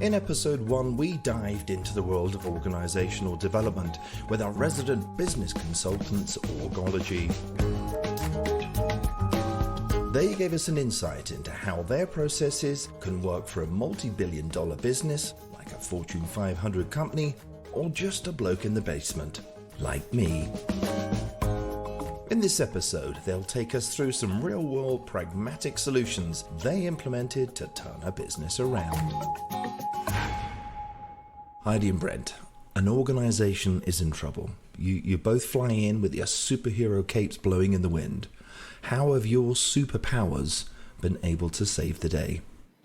In episode 1, we dived into the world of organizational development with our resident business consultants, Org-ology. They gave us an insight into how their processes can work for a multi-billion-dollar business, like a Fortune 500 company, or just a bloke in the basement, like me. In this episode, they'll take us through some real-world pragmatic solutions they implemented to turn a business around. Heidi and Brent, an organization is in trouble. You both fly in with your superhero capes blowing in the wind. How have your superpowers been able to save the day?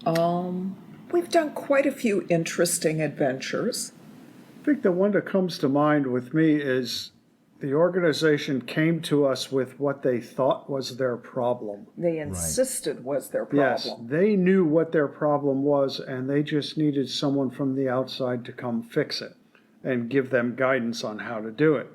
We've done quite a few interesting adventures. I think the one that comes to mind with me is the organization came to us with what they thought was their problem. They insisted was their problem. Yes, they knew what their problem was, and they just needed someone from the outside to come fix it and give them guidance on how to do it.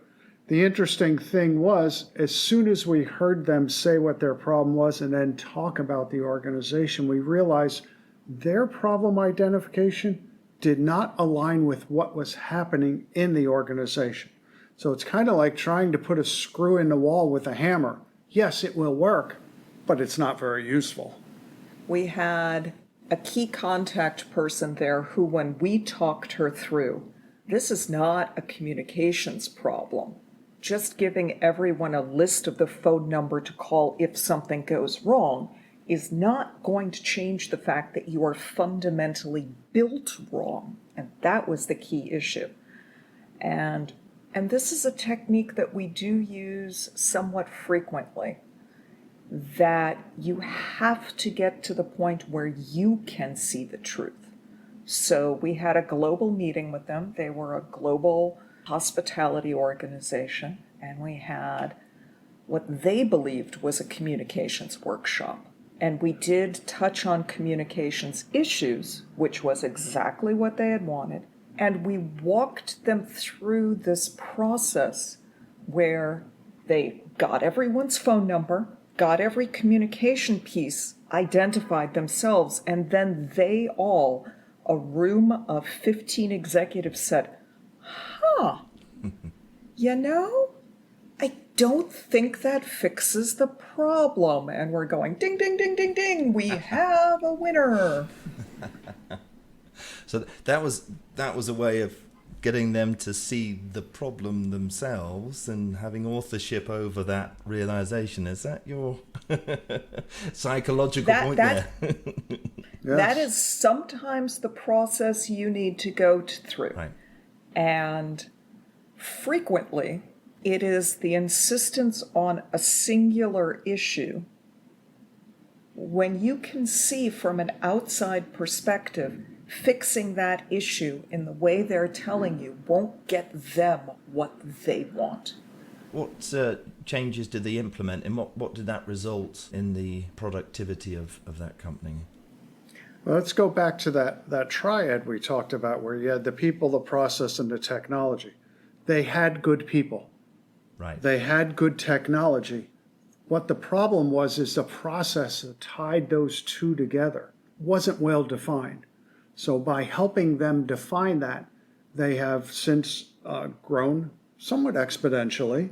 The interesting thing was, as soon as we heard them say what their problem was and then talk about the organization, we realized their problem identification did not align with what was happening in the organization. So it's kind of like trying to put a screw in the wall with a hammer. Yes, it will work, but it's not very useful. We had a key contact person there who, when we talked her through, this is not a communications problem. Just giving everyone a list of the phone number to call if something goes wrong is not going to change the fact that you are fundamentally built wrong. And that was the key issue. And this is a technique that we do use somewhat frequently, that you have to get to the point where you can see the truth. So we had a global meeting with them. They were a global hospitality organization, and we had what they believed was a communications workshop. And we did touch on communications issues, which was exactly what they had wanted. And we walked them through this process where they got everyone's phone number, got every communication piece, identified themselves, and then they all, a room of 15 executives, said, you know, I don't think that fixes the problem. And we're going, ding, ding, ding, ding, ding, we have a winner. So that was a way of getting them to see the problem themselves and having authorship over that realization. Is that your psychological point there? Yes. That is sometimes the process you need to go through. Right. And frequently, it is the insistence on a singular issue. When you can see from an outside perspective, fixing that issue in the way they're telling you won't get them what they want. What changes did they implement, and what did that result in the productivity of that company? Well, let's go back to that triad we talked about where you had the people, the process, and the technology. They had good people. Right. They had good technology. What the problem was is the process that tied those two together wasn't well defined. So by helping them define that, they have since grown somewhat exponentially.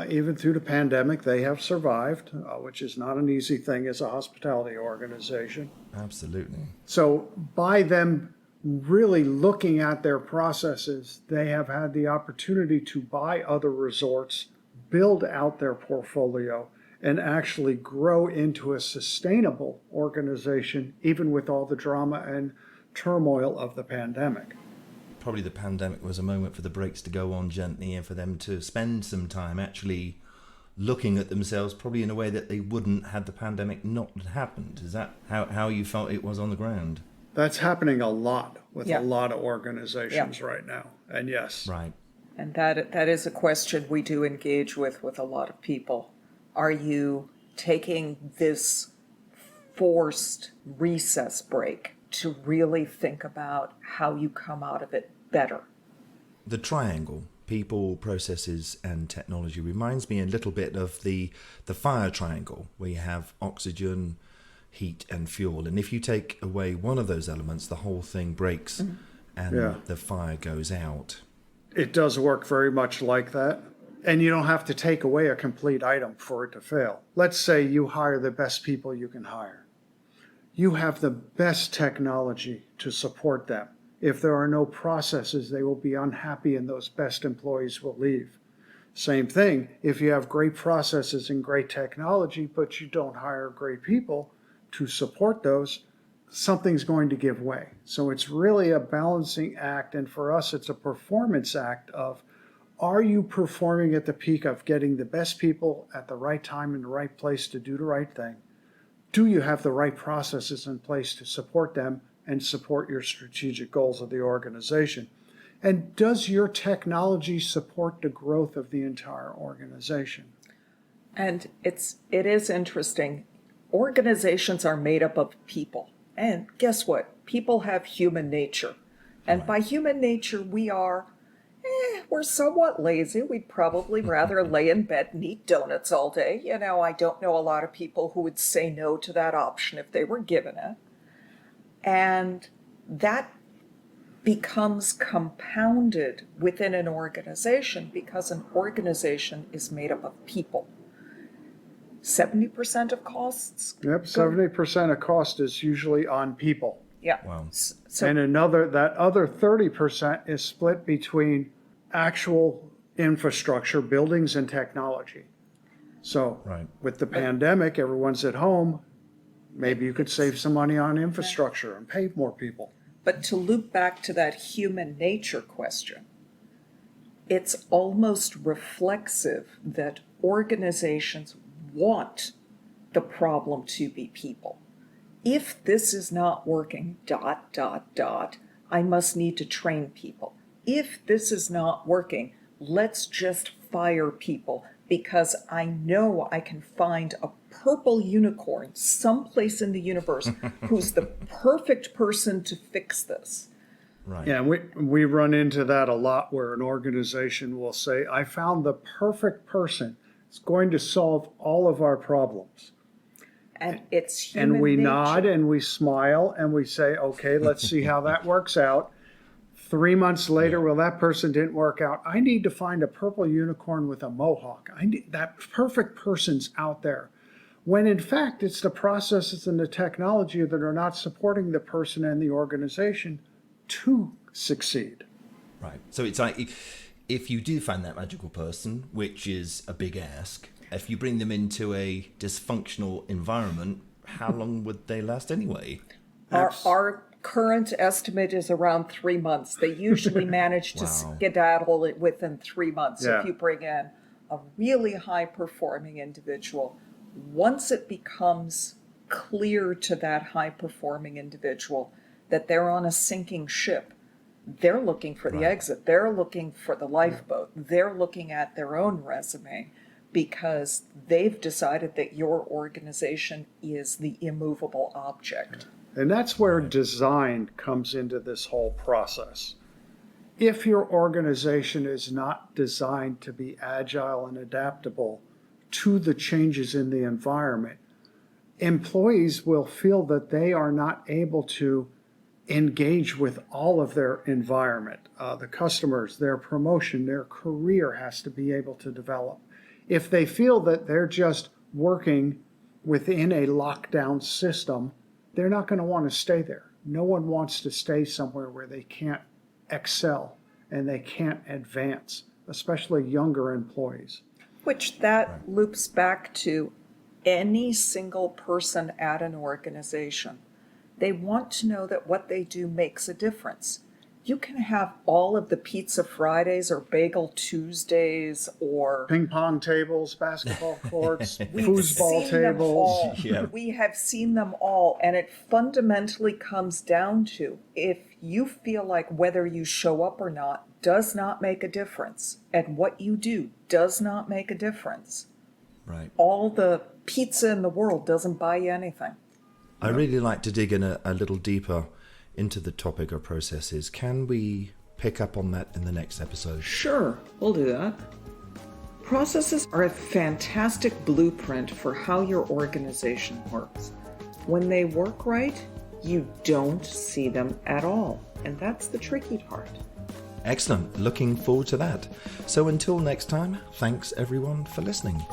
Even through the pandemic, they have survived, which is not an easy thing as a hospitality organization. Absolutely. So by them really looking at their processes, they have had the opportunity to buy other resorts, build out their portfolio, and actually grow into a sustainable organization, even with all the drama and turmoil of the pandemic. Probably the pandemic was a moment for the brakes to go on gently and for them to spend some time actually looking at themselves, probably in a way that they wouldn't had the pandemic not happened. Is that how you felt it was on the ground? That's happening a lot with Yeah. a lot of organizations right now. And yes. Right. And that is a question we do engage with a lot of people. Are you taking this forced recess break to really think about how you come out of it better? The triangle, people, processes, and technology, reminds me a little bit of the fire triangle, where you have oxygen, heat and fuel. And if you take away one of those elements, the whole thing breaks and the fire goes out. It does work very much like that. And you don't have to take away a complete item for it to fail. Let's say you hire the best people you can hire. You have the best technology to support them. If there are no processes, they will be unhappy and those best employees will leave. Same thing, if you have great processes and great technology, but you don't hire great people to support those, something's going to give way. So it's really a balancing act, and for us, it's a performance act of, are you performing at the peak of getting the best people at the right time in the right place to do the right thing? Do you have the right processes in place to support them and support your strategic goals of the organization? And does your technology support the growth of the entire organization? And it is interesting. Organizations are made up of people. And guess what? People have human nature. And by human nature, we're somewhat lazy. We'd probably rather lay in bed and eat donuts all day. You know, I don't know a lot of people who would say no to that option if they were given it. And that becomes compounded within an organization because an organization is made up of people. 70% of costs? Yep, 70% of cost is usually on people. Yeah. Wow. So, And that other 30% is split between actual infrastructure, buildings, and technology. So with the pandemic, everyone's at home. Maybe you could save some money on infrastructure and pay more people. but to loop back to that human nature question, it's almost reflexive that organizations want the problem to be people. If this is not working, ... I must need to train people. If this is not working, let's just fire people because I know I can find a purple unicorn someplace in the universe who's the perfect person to fix this. Right. Yeah, we run into that a lot where an organization will say, I found the perfect person. It's going to solve all of our problems. And it's human And we nature. nod and we smile and we say, okay, let's see how that works out. 3 months later, well, that person didn't work out. I need to find a purple unicorn with a mohawk. That perfect person's out there. When in fact, it's the processes and the technology that are not supporting the person and the organization to succeed. Right. So it's like if you do find that magical person, which is a big ask, if you bring them into a dysfunctional environment, how long would they last anyway? Our current estimate is around 3 months. They usually manage to skedaddle it within 3 months. Yeah. If you bring in a really high-performing individual, once it becomes clear to that high-performing individual that they're on a sinking ship, they're looking for the exit. They're looking for the lifeboat. They're looking at their own resume because they've decided that your organization is the immovable object. And that's where design comes into this whole process. If your organization is not designed to be agile and adaptable to the changes in the environment, employees will feel that they are not able to engage with all of their environment. The customers, their promotion, their career has to be able to develop. If they feel that they're just working within a lockdown system, they're not going to want to stay there. No one wants to stay somewhere where they can't excel and they can't advance, especially younger employees. Which that loops back to any single person at an organization. They want to know that what they do makes a difference. You can have all of the Pizza Fridays or Bagel Tuesdays or Ping pong tables, basketball courts, we've foosball seen them all. tables. Yeah. We have seen them all, and it fundamentally comes down to if you feel like whether you show up or not does not make a difference, and what you do does not make a difference, Right. all the pizza in the world doesn't buy you anything. I really like to dig in a little deeper into the topic of processes. Can we pick up on that in the next episode? Sure, we'll do that. Processes are a fantastic blueprint for how your organization works. When they work right, you don't see them at all. And that's the tricky part. Excellent. Looking forward to that. So until next time, thanks everyone for listening.